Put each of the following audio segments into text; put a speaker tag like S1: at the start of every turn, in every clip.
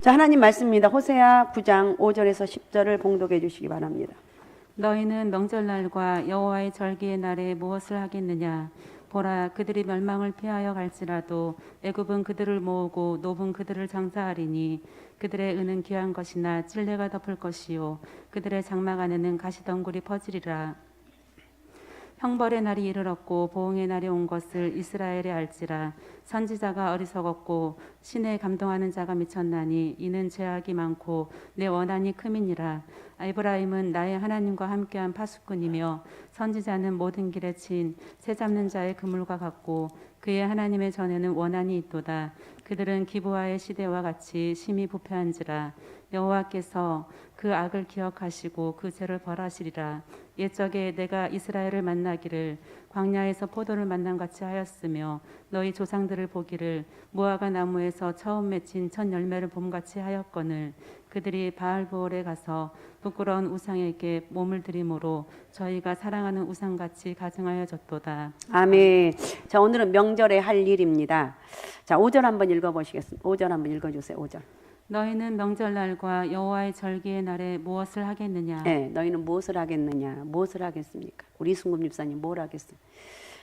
S1: 자, 하나님 말씀입니다. 호세아 9장 5절에서 10절을 봉독해 주시기 바랍니다.
S2: 너희는 명절날과 여호와의 절기의 날에 무엇을 하겠느냐? 보라, 그들이 멸망을 피하여 갈지라도 애굽은 그들을 모으고 노분 그들을 장사하리니 그들의 은은 귀한 것이나 찔레가 덮을 것이요 그들의 장막 안에는 가시덩굴이 퍼지리라. 형벌의 날이 이르렀고 보응의 날이 온 것을 이스라엘에 알지라. 선지자가 어리석었고 신에 감동하는 자가 미쳤나니 이는 죄악이 많고 내 원한이 크민이라. 에브라임은 나의 하나님과 함께한 파수꾼이며 선지자는 모든 길에 친 새 잡는 자의 그물과 같고 그의 하나님의 전에는 원한이 있도다. 그들은 기브아의 시대와 같이 심히 부패한지라. 여호와께서 그 악을 기억하시고 그 죄를 벌하시리라. 옛적에 내가 이스라엘을 만나기를 광야에서 포도를 만남 같이 하였으며 너희 조상들을 보기를 무화과 나무에서 처음 맺힌 첫 열매를 봄같이 하였거늘 그들이 바알브올에 가서 부끄러운 우상에게 몸을 들이므로 저희가 사랑하는 우상같이 가증하여졌도다.
S1: 아멘. 자, 오늘은 명절에 할 일입니다. 자, 5절 한번 읽어보시겠습니다. 5절 한번 읽어주세요. 5절.
S2: 너희는 명절날과 여호와의 절기의 날에 무엇을 하겠느냐?
S1: 네, 너희는 무엇을 하겠느냐? 무엇을 하겠습니까? 우리 이순금 집사님 뭘 하겠어요?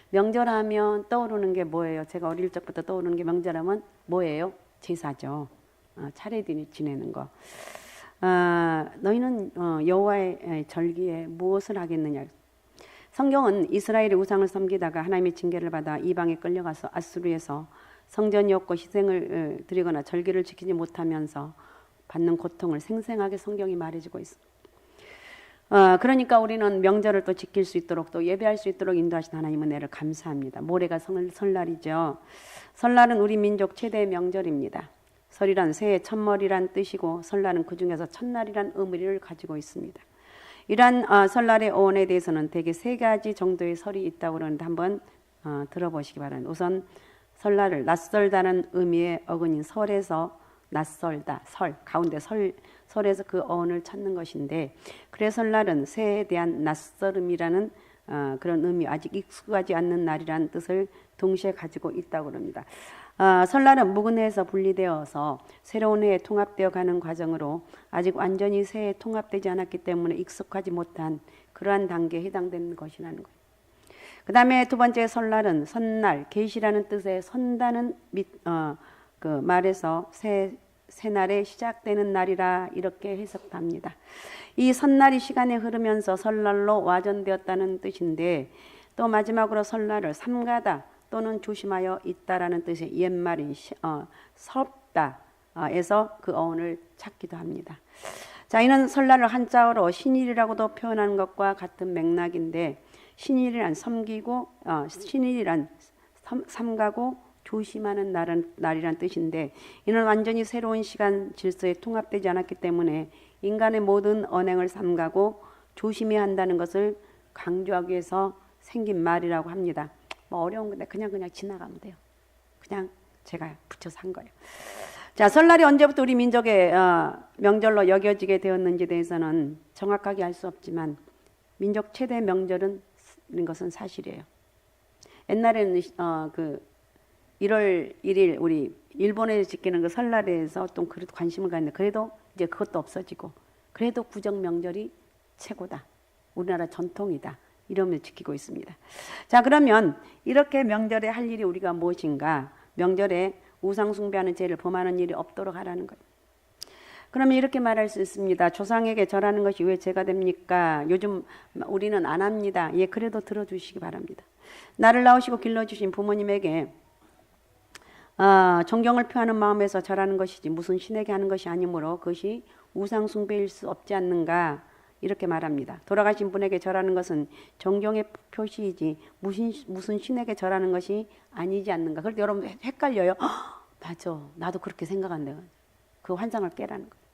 S1: 명절하면 떠오르는 게 뭐예요? 제가 어릴 적부터 떠오르는 게 명절하면 뭐예요? 제사죠. 차례 지내는 거. 너희는 여호와의 절기에 무엇을 하겠느냐? 성경은 이스라엘의 우상을 섬기다가 하나님의 징계를 받아 이방에 끌려가서 아수르에서 성전이 없고 희생을 드리거나 절기를 지키지 못하면서 받는 고통을 생생하게 성경이 말해주고 있습니다. 그러니까 우리는 명절을 또 지킬 수 있도록 또 예배할 수 있도록 인도하신 하나님 은혜를 감사합니다. 모레가 설날이죠. 설날은 우리 민족 최대의 명절입니다. 설이란 새해 첫머리란 뜻이고 설날은 그 중에서 첫날이란 의미를 가지고 있습니다. 이러한 설날의 어원에 대해서는 대개 3가지 정도의 설이 있다고 그러는데 한번 들어보시기 바랍니다. 우선 설날을 낯설다는 의미의 어근인 설에서 낯설다, 가운데 설에서 그 어원을 찾는 것인데, 그래서 설날은 새해에 대한 낯설음이라는 그런 의미, 아직 익숙하지 않는 날이라는 뜻을 동시에 가지고 있다고 합니다. 설날은 묵은 해에서 분리되어서 새로운 해에 통합되어 가는 과정으로 아직 완전히 새해에 통합되지 않았기 때문에 익숙하지 못한 그러한 단계에 해당되는 것이라는 거예요. 그 다음에 두 번째 설날은 선날, 계시라는 뜻의 선다는 그 말에서 새날에 시작되는 날이라 이렇게 해석합니다. 이 선날이 시간에 흐르면서 설날로 와전되었다는 뜻인데, 또 마지막으로 설날을 삼가다 또는 조심하여 있다라는 뜻의 옛말인 섭다에서 그 어원을 찾기도 합니다. 자, 이는 설날을 한자어로 신일이라고도 표현하는 것과 같은 맥락인데, 신일이란 섬기고 신일이란 삼가고 조심하는 날이란 뜻인데, 이는 완전히 새로운 시간 질서에 통합되지 않았기 때문에 인간의 모든 언행을 삼가고 조심해야 한다는 것을 강조하기 위해서 생긴 말이라고 합니다. 뭐 어려운 건데 그냥 지나가면 돼요. 그냥 제가 붙여서 한 거예요. 자, 설날이 언제부터 우리 민족의 명절로 여겨지게 되었는지에 대해서는 정확하게 알 수 없지만 민족 최대 명절은 것은 사실이에요. 옛날에는 그 1월 1일 우리 일본에 지키는 그 설날에서 좀 그래도 관심을 갖는데, 그래도 이제 그것도 없어지고, 그래도 구정 명절이 최고다, 우리나라 전통이다, 이러면서 지키고 있습니다. 자, 그러면 이렇게 명절에 할 일이 우리가 무엇인가? 명절에 우상 숭배하는 죄를 범하는 일이 없도록 하라는 거예요. 그러면 이렇게 말할 수 있습니다. 조상에게 절하는 것이 왜 죄가 됩니까? 요즘 우리는 안 합니다. 예, 그래도 들어주시기 바랍니다. 나를 낳으시고 길러주신 부모님에게 존경을 표하는 마음에서 절하는 것이지 무슨 신에게 하는 것이 아니므로 그것이 우상 숭배일 수 없지 않는가, 이렇게 말합니다. 돌아가신 분에게 절하는 것은 존경의 표시이지 무슨 신에게 절하는 것이 아니지 않는가. 그럴 때 여러분 헷갈려요. 맞아, 나도 그렇게 생각한대요. 그 환상을 깨라는 거예요.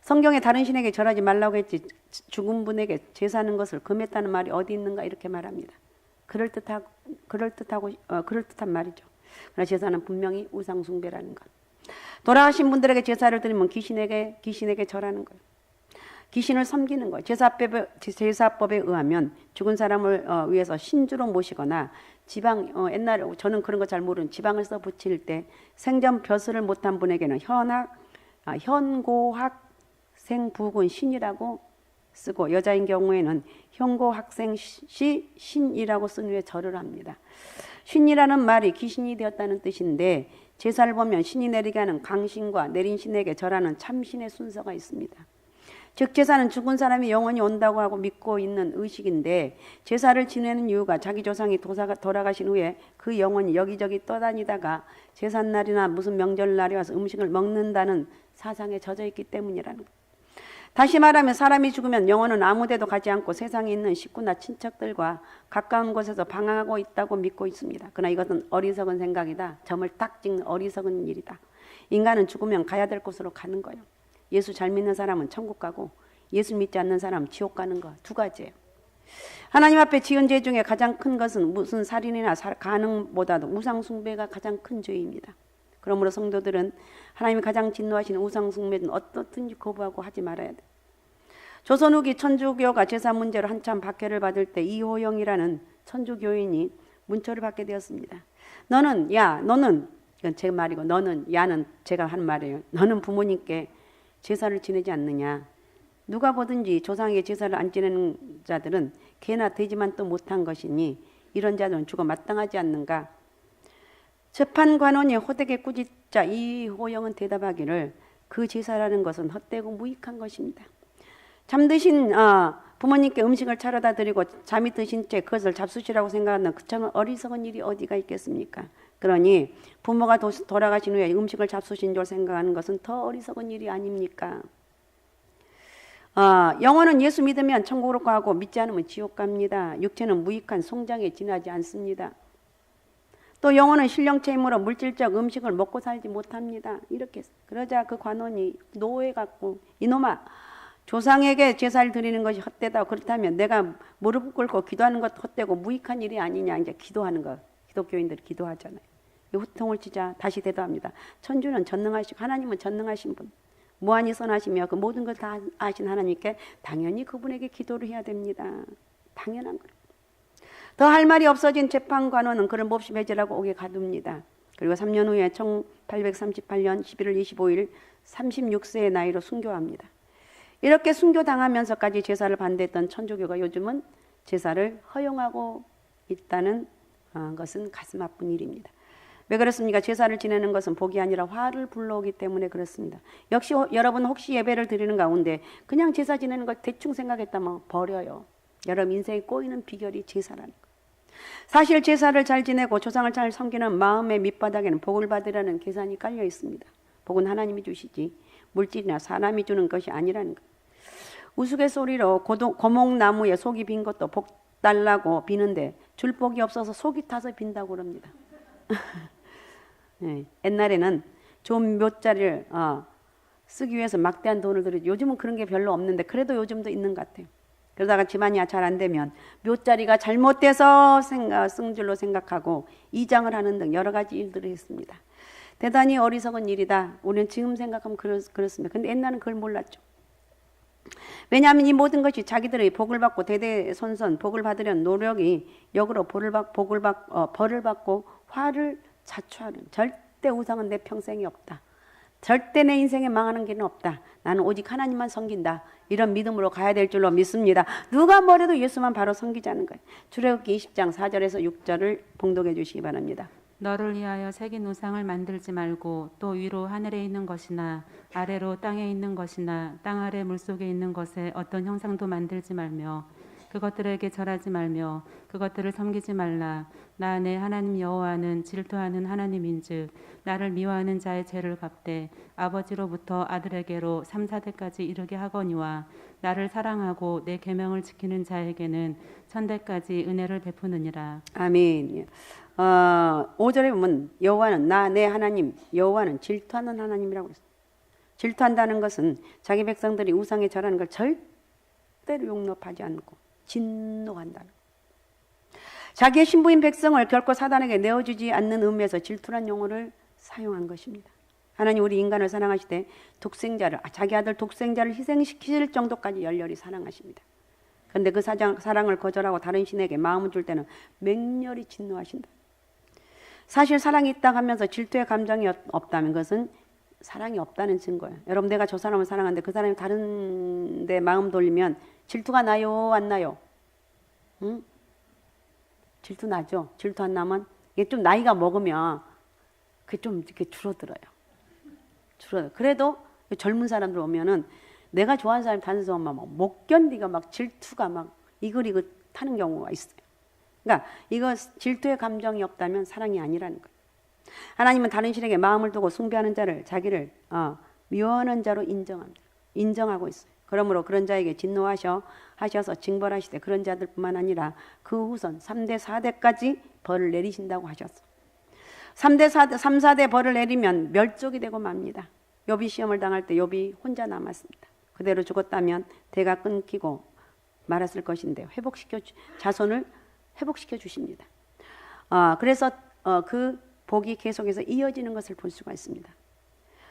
S1: 성경에 다른 신에게 절하지 말라고 했지 죽은 분에게 제사하는 것을 금했다는 말이 어디 있는가, 이렇게 말합니다. 그럴듯한 말이죠. 그러나 제사는 분명히 우상 숭배라는 것. 돌아가신 분들에게 제사를 드리면 귀신에게 절하는 거예요. 귀신을 섬기는 거예요. 제사법에 의하면 죽은 사람을 위해서 신주로 모시거나 옛날에 저는 그런 거 잘 모르는 지방을 써 붙일 때 생전 벼슬을 못한 분에게는 현악 현고학생부군 신이라고 쓰고 여자인 경우에는 현고학생시 신이라고 쓴 후에 절을 합니다. 신이라는 말이 귀신이 되었다는 뜻인데 제사를 보면 신이 내리게 하는 강신과 내린 신에게 절하는 참신의 순서가 있습니다. 즉 제사는 죽은 사람이 영원히 온다고 하고 믿고 있는 의식인데 제사를 지내는 이유가 자기 조상이 돌아가신 후에 그 영혼이 여기저기 떠다니다가 제삿날이나 무슨 명절날에 와서 음식을 먹는다는 사상에 젖어 있기 때문이라는 것. 다시 말하면 사람이 죽으면 영혼은 아무데도 가지 않고 세상에 있는 식구나 친척들과 가까운 곳에서 방황하고 있다고 믿고 있습니다. 그러나 이것은 어리석은 생각이다. 점을 딱 찍는 어리석은 일이다. 인간은 죽으면 가야 될 곳으로 가는 거예요. 예수 잘 믿는 사람은 천국 가고 예수 믿지 않는 사람은 지옥 가는 거 두 가지예요. 하나님 앞에 지은 죄 중에 가장 큰 것은 무슨 살인이나 간음보다도 우상 숭배가 가장 큰 죄입니다. 그러므로 성도들은 하나님이 가장 진노하시는 우상 숭배는 어떻든지 거부하고 하지 말아야 돼. 조선 후기 천주교가 제사 문제로 한참 박해를 받을 때 이호영이라는 천주교인이 문초를 받게 되었습니다. 너는 이건 제 말이고 너는 야는 제가 한 말이에요. 너는 부모님께 제사를 지내지 않느냐. 누가 보든지 조상에게 제사를 안 지내는 자들은 개나 되지만 또 못한 것이니 이런 자들은 죽어 마땅하지 않는가. 재판관원이 호되게 꾸짖자 이호영은 대답하기를 그 제사라는 것은 헛되고 무익한 것입니다. 잠드신 부모님께 음식을 차려다 드리고 잠이 드신 채 그것을 잡수시라고 생각하는 그처럼 어리석은 일이 어디가 있겠습니까? 그러니 부모가 돌아가신 후에 음식을 잡수신 줄 생각하는 것은 더 어리석은 일이 아닙니까? 영혼은 예수 믿으면 천국으로 가고 믿지 않으면 지옥 갑니다. 육체는 무익한 송장에 지나지 않습니다. 또 영혼은 신령체이므로 물질적 음식을 먹고 살지 못합니다. 이렇게 그러자 그 관원이 노해 갖고 이놈아 조상에게 제사를 드리는 것이 헛되다. 그렇다면 내가 무릎 꿇고 기도하는 것도 헛되고 무익한 일이 아니냐. 이제 기도하는 거 기독교인들이 기도하잖아요. 이 후통을 치자 다시 대답합니다. 천주는 전능하시고 하나님은 전능하신 분, 무한히 선하시며 그 모든 걸 다 아신 하나님께 당연히 그분에게 기도를 해야 됩니다. 당연한 거예요. 더 할 말이 없어진 재판관원은 그를 몹시 배제하고 옥에 가둡니다. 그리고 3년 후에 1838년 11월 25일 36세의 나이로 순교합니다. 이렇게 순교당하면서까지 제사를 반대했던 천주교가 요즘은 제사를 허용하고 있다는 것은 가슴 아픈 일입니다. 왜 그렇습니까? 제사를 지내는 것은 복이 아니라 화를 불러오기 때문에 그렇습니다. 역시 여러분 혹시 예배를 드리는 가운데 그냥 제사 지내는 걸 대충 생각했다면 버려요. 여러분 인생이 꼬이는 비결이 제사라는 거. 사실 제사를 잘 지내고 조상을 잘 섬기는 마음의 밑바닥에는 복을 받으라는 계산이 깔려 있습니다. 복은 하나님이 주시지 물질이나 사람이 주는 것이 아니라는 것. 우스갯소리로 고목나무에 속이 빈 것도 복 달라고 비는데 줄 복이 없어서 속이 타서 빈다고 그럽니다. 네, 옛날에는 좋은 묘자리를 쓰기 위해서 막대한 돈을 들이죠. 요즘은 그런 게 별로 없는데 그래도 요즘도 있는 것 같아요. 그러다가 집안이 잘 안 되면 묘자리가 잘못돼서 쓴 줄로 생각하고 이장을 하는 등 여러 가지 일들을 했습니다. 대단히 어리석은 일이다. 우리는 지금 생각하면 그렇습니다. 근데 옛날은 그걸 몰랐죠. 왜냐하면 이 모든 것이 자기들의 복을 받고 대대손손 복을 받으려는 노력이 역으로 벌을 받고 화를 자초하는 절대 우상은 내 평생이 없다. 절대 내 인생에 망하는 길은 없다. 나는 오직 하나님만 섬긴다. 이런 믿음으로 가야 될 줄로 믿습니다. 누가 뭐래도 예수만 바로 섬기자는 거예요. 출애굽기 20장 4절에서 6절을 봉독해 주시기 바랍니다.
S2: 너를 위하여 새긴 우상을 만들지 말고 또 위로 하늘에 있는 것이나 아래로 땅에 있는 것이나 땅 아래 물속에 있는 것에 어떤 형상도 만들지 말며 그것들에게 절하지 말며 그것들을 섬기지 말라. 나 내 하나님 여호와는 질투하는 하나님인즉 나를 미워하는 자의 죄를 갚되 아버지로부터 아들에게로 3, 4대까지 이르게 하거니와 나를 사랑하고 내 계명을 지키는 자에게는 천대까지 은혜를 베푸느니라.
S1: 아멘. 5절에 보면 여호와는 나 내 하나님 여호와는 질투하는 하나님이라고 했어요. 질투한다는 것은 자기 백성들이 우상에 절하는 걸 절대로 용납하지 않고 진노한다는 것. 자기의 신부인 백성을 결코 사단에게 내어주지 않는 의미에서 질투란 용어를 사용한 것입니다. 하나님 우리 인간을 사랑하시되 자기 아들 독생자를 희생시킬 정도까지 열렬히 사랑하십니다. 그런데 그 사랑을 거절하고 다른 신에게 마음을 줄 때는 맹렬히 진노하신다. 사실 사랑이 있다 하면서 질투의 감정이 없다면 그것은 사랑이 없다는 증거예요. 여러분, 내가 저 사람을 사랑하는데 그 사람이 다른 데 마음 돌리면 질투가 나요, 안 나요? 응? 질투 나죠? 질투 안 나면 이게 좀 나이가 먹으면 그게 좀 이렇게 줄어들어요. 그래도 젊은 사람들 오면은 내가 좋아하는 사람이 다른 사람 오면 막 못 견디가 막 질투가 막 이글이글 타는 경우가 있어요. 그러니까 이거 질투의 감정이 없다면 사랑이 아니라는 거예요. 하나님은 다른 신에게 마음을 두고 숭배하는 자를 자기를 미워하는 자로 인정하고 있어요. 그러므로 그런 자에게 진노하셔서 징벌하시되 그런 자들뿐만 아니라 그 후손 3대 4대까지 벌을 내리신다고 하셨어요. 3, 4대 벌을 내리면 멸족이 되고 맙니다. 욥이 시험을 당할 때 욥이 혼자 남았습니다. 그대로 죽었다면 대가 끊기고 말았을 것인데 자손을 회복시켜 주십니다. 그래서 그 복이 계속해서 이어지는 것을 볼 수가 있습니다.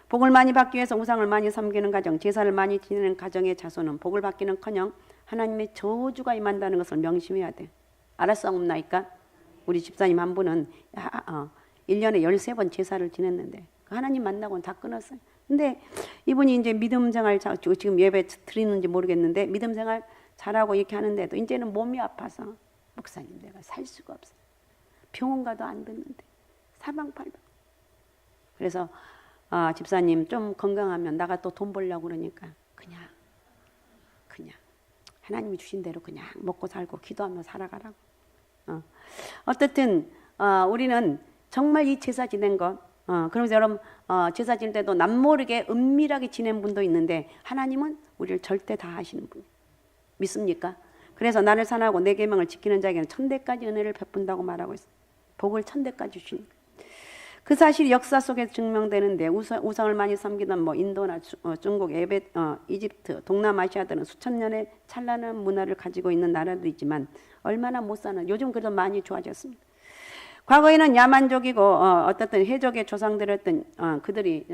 S1: 복을 많이 받기 위해서 우상을 많이 섬기는 가정, 제사를 많이 지내는 가정의 자손은 복을 받기는커녕 하나님의 저주가 임한다는 것을 명심해야 돼. 알았사옵나이까? 우리 집사님 한 분은 1년에 13번 제사를 지냈는데 하나님 만나고는 다 끊었어요. 근데 이분이 이제 믿음 생활, 지금 예배 드리는지 모르겠는데 믿음 생활 잘하고 이렇게 하는데도 이제는 몸이 아파서 목사님 내가 살 수가 없어요. 병원 가도 안 듣는데 사방팔방. 그래서 집사님 좀 건강하면 나가 또 돈 벌려고 그러니까 그냥 하나님이 주신 대로 그냥 먹고 살고 기도하며 살아가라고. 어쨌든 우리는 정말 이 제사 지낸 것 그러면서 여러분 제사 지낼 때도 남모르게 은밀하게 지낸 분도 있는데 하나님은 우리를 절대 다 하시는 분 믿습니까? 그래서 나를 사랑하고 내 계명을 지키는 자에게는 1000대까지 은혜를 베푼다고 말하고 있어요. 복을 1000대까지 주시니까. 그 사실이 역사 속에 증명되는데 우상을 많이 섬기던 뭐 인도나 중국, 이집트, 동남아시아들은 수천 년의 찬란한 문화를 가지고 있는 나라들이지만 얼마나 못 사는 요즘 그래도 많이 좋아졌습니다. 과거에는 야만족이고 어떻든 해적의 조상들이었던 그들이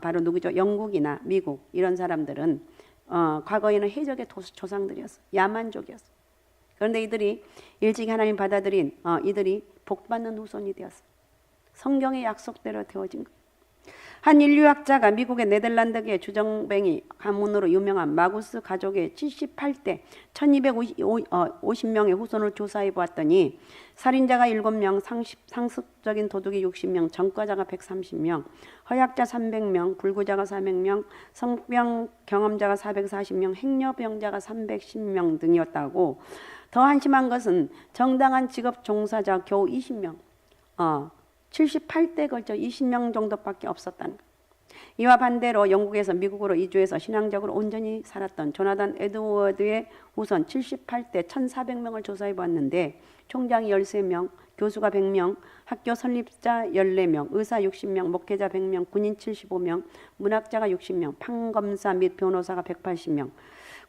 S1: 바로 누구죠? 영국이나 미국 이런 사람들은 과거에는 해적의 조상들이었어요. 야만족이었어요. 그런데 이들이 일찍 하나님 받아들인 이들이 복받는 후손이 되었어요. 성경의 약속대로 되어진 거예요. 한 인류학자가 미국의 네덜란드계 주정뱅이 가문으로 유명한 마구스 가족의 78대 1250명의 후손을 조사해 보았더니 살인자가 7명, 상습적인 도둑이 60명, 전과자가 130명, 허약자 300명, 불구자가 400명, 성병 경험자가 440명, 행여병자가 310명 등이었다고. 더 한심한 것은 정당한 직업 종사자 겨우 20명, 78대에 걸쳐 20명 정도밖에 없었다는 것. 이와 반대로 영국에서 미국으로 이주해서 신앙적으로 온전히 살았던 조나단 에드워드의 후손 78대 1400명을 조사해 보았는데 총장이 13명, 교수가 100명, 학교 설립자 14명, 의사 60명, 목회자 100명, 군인 75명, 문학자가 60명, 판검사 및 변호사가 180명,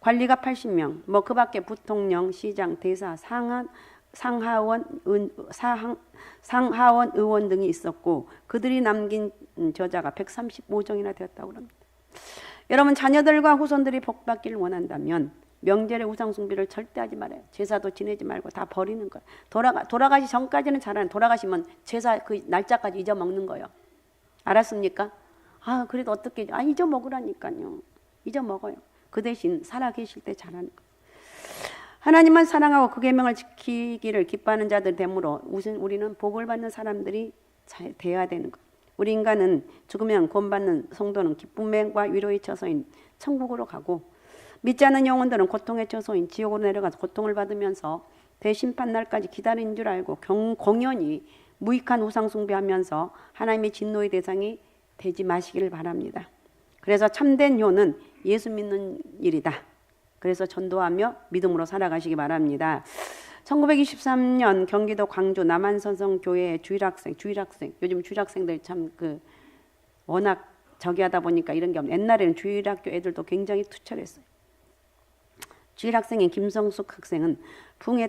S1: 관리가 80명, 뭐 그 밖에 부통령, 시장, 대사, 상하원 의원 등이 있었고 그들이 남긴 저자가 135종이나 되었다고 합니다. 여러분 자녀들과 후손들이 복받기를 원한다면 명절의 우상숭배를 절대 하지 말아요. 제사도 지내지 말고 다 버리는 거예요. 돌아가시 전까지는 잘하는 돌아가시면 제사 그 날짜까지 잊어먹는 거예요. 알았습니까? 그래도 어떻게 잊어먹으라니까요. 잊어먹어요. 그 대신 살아계실 때 잘하는 거예요. 하나님만 사랑하고 그 계명을 지키기를 기뻐하는 자들 되므로 우리는 복을 받는 사람들이 되어야 되는 거예요. 우리 인간은 죽으면 구원받는 성도는 기쁨과 위로의 처소인 천국으로 가고 믿지 않는 영혼들은 고통의 처소인 지옥으로 내려가서 고통을 받으면서 대심판 날까지 기다리는 줄 알고 공연히 무익한 우상 숭배하면서 하나님의 진노의 대상이 되지 마시기를 바랍니다. 그래서 참된 효는 예수 믿는 일이다. 그래서 전도하며 믿음으로 살아가시기 바랍니다. 1923년 경기도 광주 남한선성교회 주일학생 요즘 주일학생들 참 워낙 저기 하다 보니까 이런 게 없네. 옛날에는 주일학교 애들도 굉장히 투철했어요. 주일학생인 김성숙 학생은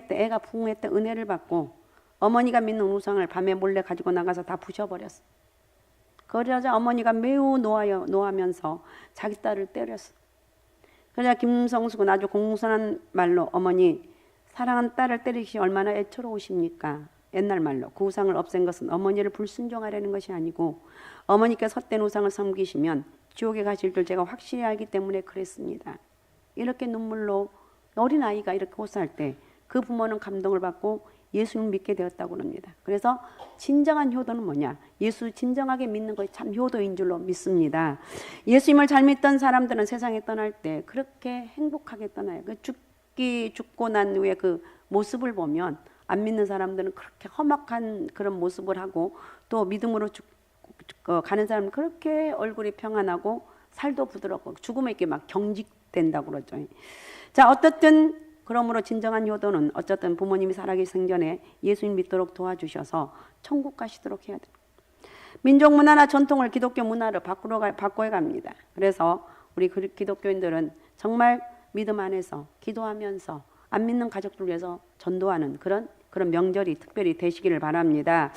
S1: 애가 붕괴 때 은혜를 받고 어머니가 믿는 우상을 밤에 몰래 가지고 나가서 다 부셔버렸어. 그러자 어머니가 매우 노하면서 자기 딸을 때렸어. 그러자 김성숙은 아주 공손한 말로 어머니 사랑하는 딸을 때리시 얼마나 애처로우십니까? 옛날 말로 그 우상을 없앤 것은 어머니를 불순종하려는 것이 아니고 어머니께서 헛된 우상을 섬기시면 지옥에 가실 줄 제가 확실히 알기 때문에 그랬습니다. 이렇게 눈물로 어린아이가 이렇게 호소할 때 그 부모는 감동을 받고 예수님을 믿게 되었다고 합니다. 그래서 진정한 효도는 뭐냐? 예수 진정하게 믿는 것이 참 효도인 줄로 믿습니다. 예수님을 잘 믿던 사람들은 세상에 떠날 때 그렇게 행복하게 떠나요. 죽고 난 후에 그 모습을 보면 안 믿는 사람들은 그렇게 험악한 그런 모습을 하고 또 믿음으로 가는 사람은 그렇게 얼굴이 평안하고 살도 부드럽고 죽음에 이렇게 막 경직된다고 그러죠. 자, 어떻든 그러므로 진정한 효도는 어쨌든 부모님이 살아계신 생전에 예수님 믿도록 도와주셔서 천국 가시도록 해야 됩니다. 민족 문화나 전통을 기독교 문화로 바꿔야 갑니다. 그래서 우리 기독교인들은 정말 믿음 안에서 기도하면서 안 믿는 가족들 위해서 전도하는 그런 명절이 특별히 되시기를 바랍니다.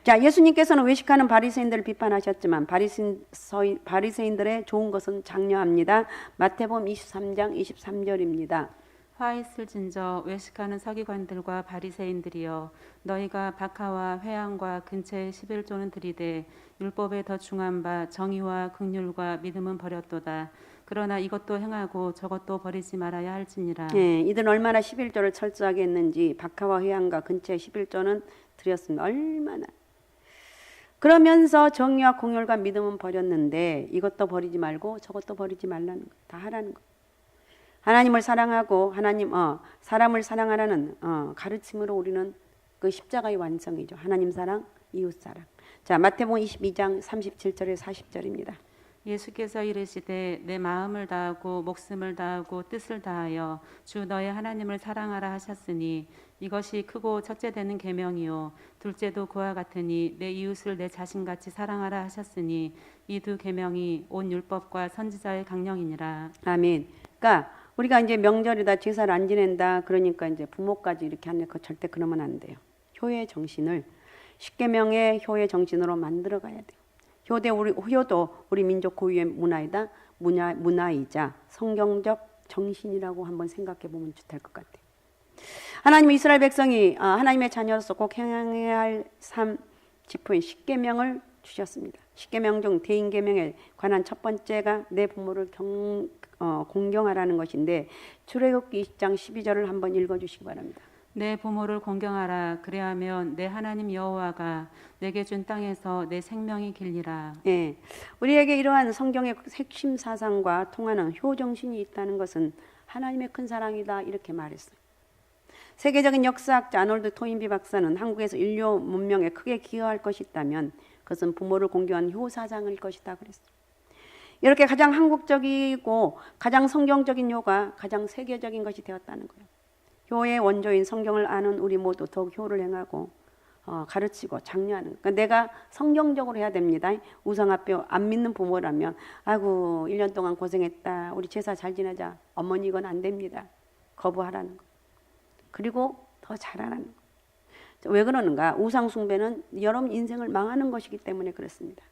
S1: 자, 예수님께서는 외식하는 바리새인들을 비판하셨지만 바리새인들의 좋은 것은 장려합니다. 마태복음 23장 23절입니다.
S2: 화 있을진저 외식하는 서기관들과 바리새인들이여 너희가 박하와 회향과 근처의 11조는 들이되 율법에 더 중한 바 정의와 긍휼과 믿음은 버렸도다. 그러나 이것도 행하고 저것도 버리지 말아야 할지니라.
S1: 예, 이들은 얼마나 11조를 철저하게 했는지 박하와 회향과 근처의 11조는 드렸습니다. 얼마나. 그러면서 정의와 공율과 믿음은 버렸는데 이것도 버리지 말고 저것도 버리지 말라는 거. 다 하라는 거. 하나님을 사랑하고 사람을 사랑하라는 가르침으로 우리는 그 십자가의 완성이죠. 하나님 사랑, 이웃 사랑. 자, 마태복음 22장 37절에 40절입니다.
S2: 예수께서 이르시되 내 마음을 다하고 목숨을 다하고 뜻을 다하여 주 너의 하나님을 사랑하라 하셨으니 이것이 크고 첫째 되는 계명이요 둘째도 그와 같으니 내 이웃을 내 자신같이 사랑하라 하셨으니 이 두 계명이 온 율법과 선지자의 강령이니라.
S1: 아멘. 그러니까 우리가 이제 명절이다 제사를 안 지낸다 그러니까 이제 부모까지 이렇게 하는 거 절대 그러면 안 돼요. 효의 정신을 십계명의 효의 정신으로 만들어 가야 돼요. 효도 우리 민족 고유의 문화이자 성경적 정신이라고 한번 생각해 보면 될 것 같아요. 하나님 이스라엘 백성이 하나님의 자녀로서 꼭 행해야 할 삶 지표인 십계명을 주셨습니다. 십계명 중 대인계명에 관한 첫 번째가 내 부모를 공경하라는 것인데 출애굽기 20장 12절을 한번 읽어주시기 바랍니다.
S2: 내 부모를 공경하라. 그래야면 내 하나님 여호와가 내게 준 땅에서 내 생명이 길리라.
S1: 예, 우리에게 이러한 성경의 핵심 사상과 통하는 효정신이 있다는 것은 하나님의 큰 사랑이다 이렇게 말했어요. 세계적인 역사학자 아놀드 토인비 박사는 한국에서 인류 문명에 크게 기여할 것이 있다면 그것은 부모를 공경한 효사상일 것이다 그랬어요. 이렇게 가장 한국적이고 가장 성경적인 효가 가장 세계적인 것이 되었다는 거예요. 효의 원조인 성경을 아는 우리 모두 더욱 효를 행하고 가르치고 장려하는. 그러니까 내가 성경적으로 해야 됩니다. 우상 앞에 안 믿는 부모라면 아이고 1년 동안 고생했다. 우리 제사 잘 지내자. 어머니 이건 안 됩니다. 거부하라는 거. 그리고 더 잘하라는 거. 왜 그러는가? 우상 숭배는 여러분 인생을 망하는 것이기 때문에 그렇습니다.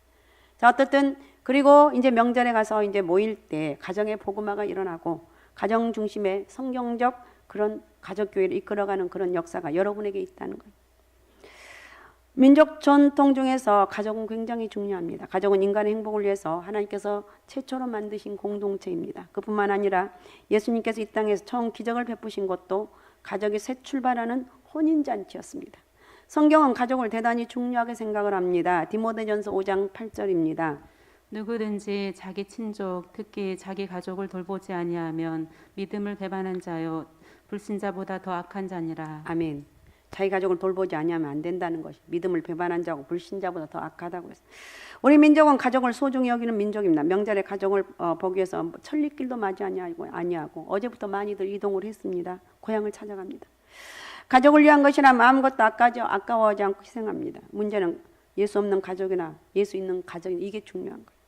S1: 자, 어떻든 그리고 이제 명절에 가서 이제 모일 때 가정의 복음화가 일어나고 가정 중심의 성경적 그런 가족교회를 이끌어가는 그런 역사가 여러분에게 있다는 거예요. 민족 전통 중에서 가족은 굉장히 중요합니다. 가족은 인간의 행복을 위해서 하나님께서 최초로 만드신 공동체입니다. 그뿐만 아니라 예수님께서 이 땅에서 처음 기적을 베푸신 것도 가족이 새 출발하는 혼인잔치였습니다. 성경은 가족을 대단히 중요하게 생각을 합니다. 디모데전서 5장 8절입니다.
S2: 누구든지 자기 친족 특히 자기 가족을 돌보지 아니하면 믿음을 배반한 자요 불신자보다 더 악한 자니라. 아멘.
S1: 자기 가족을 돌보지 아니하면 안 된다는 것이 믿음을 배반한 자고 불신자보다 더 악하다고 했어요. 우리 민족은 가족을 소중히 여기는 민족입니다. 명절에 가족을 보기 위해서 천리길도 맞이 아니하고 어제부터 많이들 이동을 했습니다. 고향을 찾아갑니다. 가족을 위한 것이라면 아무것도 아까워하지 않고 희생합니다. 문제는 예수 없는 가족이나 예수 있는 가정 이게 중요한 거예요.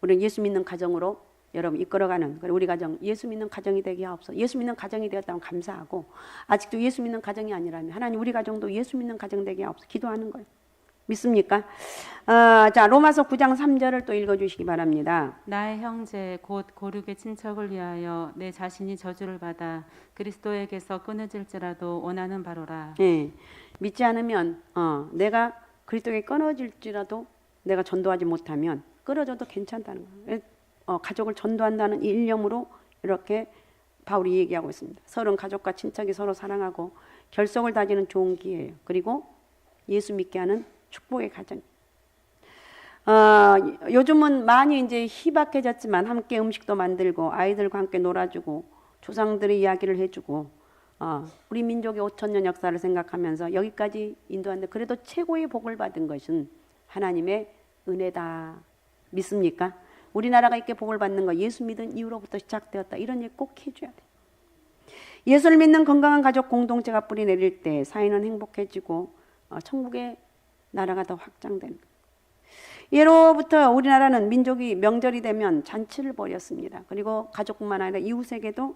S1: 우리는 예수 믿는 가정으로 여러분 이끌어가는 우리 가정 예수 믿는 가정이 되게 하옵소서. 예수 믿는 가정이 되었다면 감사하고 아직도 예수 믿는 가정이 아니라면 하나님 우리 가정도 예수 믿는 가정 되게 하옵소서. 기도하는 거예요. 믿습니까? 자, 로마서 9장 3절을 또 읽어주시기 바랍니다.
S2: 나의 형제 곧 고륙의 친척을 위하여 내 자신이 저주를 받아 그리스도에게서 끊어질지라도 원하는 바로라.
S1: 예, 믿지 않으면 내가 그리스도에게 끊어질지라도 내가 전도하지 못하면 끊어져도 괜찮다는 거예요. 가족을 전도한다는 이 일념으로 이렇게 바울이 얘기하고 있습니다. 서로 가족과 친척이 서로 사랑하고 결속을 다지는 좋은 기회예요. 그리고 예수 믿게 하는 축복의 가정. 요즘은 많이 이제 희박해졌지만 함께 음식도 만들고 아이들과 함께 놀아주고 조상들의 이야기를 해주고 우리 민족의 5,000년 역사를 생각하면서 여기까지 인도하는데 그래도 최고의 복을 받은 것은 하나님의 은혜다. 믿습니까? 우리나라가 이렇게 복을 받는 거 예수 믿은 이후로부터 시작되었다. 이런 일 꼭 해줘야 돼. 예수를 믿는 건강한 가족 공동체가 뿌리 내릴 때 사회는 행복해지고 천국의 나라가 더 확장되는 거예요. 예로부터 우리나라는 민족이 명절이 되면 잔치를 벌였습니다. 그리고 가족뿐만 아니라 이웃에게도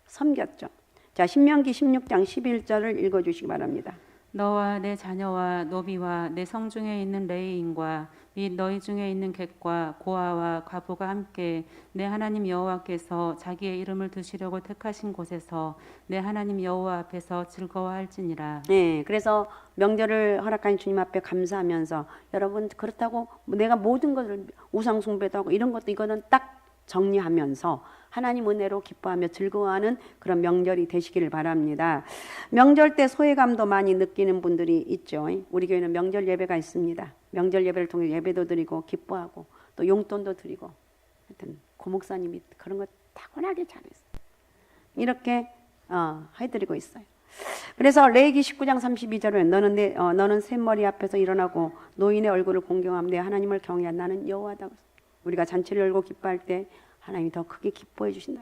S1: 섬겼죠. 자, 신명기 16장 11절을 읽어주시기 바랍니다.
S2: 너와 내 자녀와 노비와 내 성중에 있는 레위인과 및 너희 중에 있는 객과 고아와 과부가 함께 내 하나님 여호와께서 자기의 이름을 두시려고 택하신 곳에서 내 하나님 여호와 앞에서 즐거워할지니라.
S1: 네, 그래서 명절을 허락하신 주님 앞에 감사하면서 여러분 그렇다고 내가 모든 것을 우상 숭배도 하고 이런 것도 이거는 딱 정리하면서 하나님 은혜로 기뻐하며 즐거워하는 그런 명절이 되시기를 바랍니다. 명절 때 소외감도 많이 느끼는 분들이 있죠. 우리 교회는 명절 예배가 있습니다. 명절 예배를 통해 예배도 드리고 기뻐하고 또 용돈도 드리고 하여튼 고목사님이 그런 거 타고나게 잘했어요. 이렇게 해드리고 있어요. 그래서 레위기 19장 32절에 너는 샘머리 앞에서 일어나고 노인의 얼굴을 공경하며 내 하나님을 경외한 나는 여호와다. 우리가 잔치를 열고 기뻐할 때 하나님이 더 크게 기뻐해 주신다.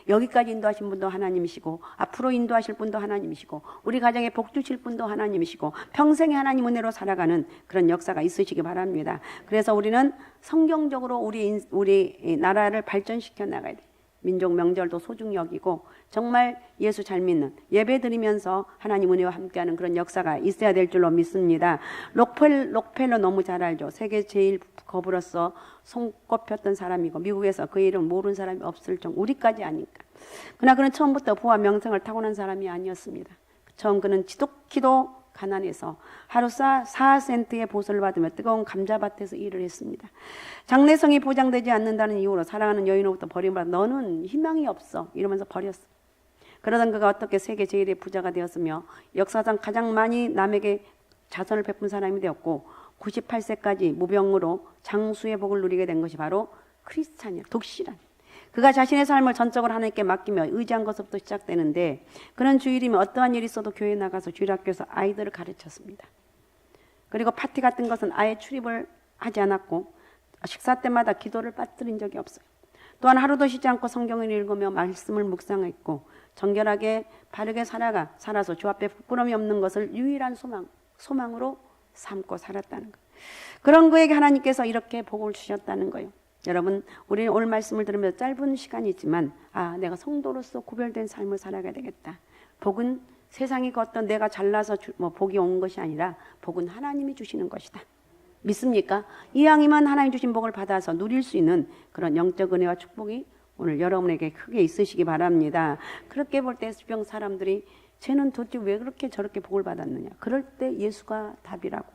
S1: 여기까지 인도하신 분도 하나님이시고 앞으로 인도하실 분도 하나님이시고 우리 가정에 복 주실 분도 하나님이시고 평생에 하나님 은혜로 살아가는 그런 역사가 있으시기 바랍니다. 그래서 우리는 성경적으로 우리 나라를 발전시켜 나가야 돼요. 민족 명절도 소중히 여기고 정말 예수 잘 믿는 예배 드리면서 하나님 은혜와 함께하는 그런 역사가 있어야 될 줄로 믿습니다. 록펠러 너무 잘 알죠. 세계 제일 거부로서 손꼽혔던 사람이고 미국에서 그 이름 모르는 사람이 없을 정도 우리까지 아니까. 그러나 그는 처음부터 부와 명성을 타고난 사람이 아니었습니다. 처음 그는 지독히도 가난해서 하루 4센트의 보수를 받으며 뜨거운 감자밭에서 일을 했습니다. 장래성이 보장되지 않는다는 이유로 사랑하는 여인으로부터 버림받아 너는 희망이 없어 이러면서 버렸어. 그러던 그가 어떻게 세계 제일의 부자가 되었으며 역사상 가장 많이 남에게 자선을 베푼 사람이 되었고 98세까지 무병으로 장수의 복을 누리게 된 것이 바로 크리스찬이야. 독실한. 그가 자신의 삶을 전적으로 하나님께 맡기며 의지한 것부터 시작되는데 그는 주일이면 어떠한 일이 있어도 교회에 나가서 주일학교에서 아이들을 가르쳤습니다. 그리고 파티 같은 것은 아예 출입을 하지 않았고 식사 때마다 기도를 빠뜨린 적이 없어요. 또한 하루도 쉬지 않고 성경을 읽으며 말씀을 묵상했고 정결하게 바르게 살아서 주 앞에 부끄러움이 없는 것을 유일한 소망으로 삼고 살았다는 거예요. 그런 그에게 하나님께서 이렇게 복을 주셨다는 거예요. 여러분, 우리는 오늘 말씀을 들으면서 짧은 시간이지만 내가 성도로서 구별된 삶을 살아가야 되겠다. 복은 세상이 어떤 내가 잘나서 복이 온 것이 아니라 복은 하나님이 주시는 것이다. 믿습니까? 이왕이면 하나님 주신 복을 받아서 누릴 수 있는 그런 영적 은혜와 축복이 오늘 여러분에게 크게 있으시기 바랍니다. 그렇게 볼 때 주변 사람들이 쟤는 도대체 왜 그렇게 저렇게 복을 받았느냐. 그럴 때 예수가 답이라고.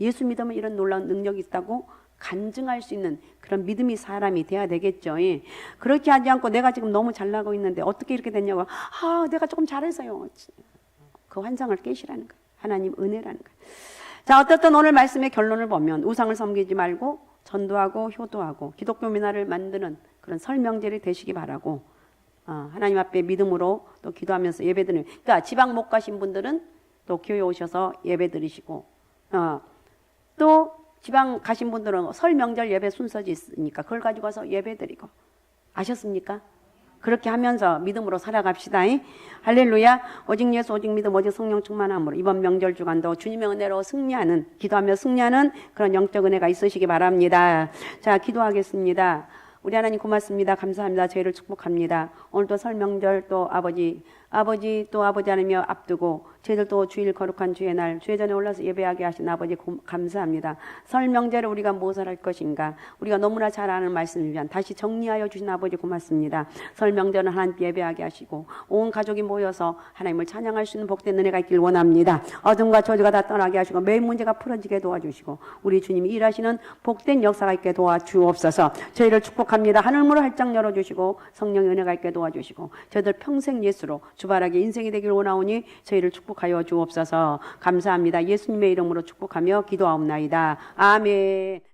S1: 예수 믿으면 이런 놀라운 능력이 있다고 간증할 수 있는 그런 믿음이 사람이 돼야 되겠죠. 그렇게 하지 않고 내가 지금 너무 잘나고 있는데 어떻게 이렇게 됐냐고. 내가 조금 잘해서요. 그 환상을 깨시라는 거예요. 하나님 은혜라는 거예요. 자, 어떻든 오늘 말씀의 결론을 보면 우상을 섬기지 말고 전도하고 효도하고 기독교 문화를 만드는 그런 설명제를 되시기 바라고 하나님 앞에 믿음으로 또 기도하면서 예배드리는 그러니까 지방 못 가신 분들은 또 교회 오셔서 예배드리시고 또 지방 가신 분들은 설 명절 예배 순서지 있으니까 그걸 가지고 와서 예배드리고 아셨습니까? 그렇게 하면서 믿음으로 살아갑시다. 할렐루야. 오직 예수 오직 믿음 오직 성령 충만함으로 이번 명절 주간도 주님의 은혜로 승리하는 기도하며 승리하는 그런 영적 은혜가 있으시기 바랍니다. 자, 기도하겠습니다. 우리 하나님 고맙습니다. 감사합니다. 저희를 축복합니다. 오늘도 설 명절 또 아버지 아버지 또 아버지 하나님여 앞두고 저희들도 주일 거룩한 주의 날 주의 전에 올라서 예배하게 하신 아버지 감사합니다. 설 명제를 우리가 무엇을 할 것인가 우리가 너무나 잘 아는 말씀이지만 다시 정리하여 주신 아버지 고맙습니다. 설 명제는 하나님 예배하게 하시고 온 가족이 모여서 하나님을 찬양할 수 있는 복된 은혜가 있길 원합니다. 어둠과 저주가 다 떠나게 하시고 매일 문제가 풀어지게 도와주시고 우리 주님이 일하시는 복된 역사가 있게 도와주옵소서. 저희를 축복합니다. 하늘문을 활짝 열어주시고 성령의 은혜가 있게 도와주시고 저희들 평생 예수로 주발하게 인생이 되길 원하오니 저희를 축복하여 주옵소서. 감사합니다. 예수님의 이름으로 축복하며 기도하옵나이다. 아멘.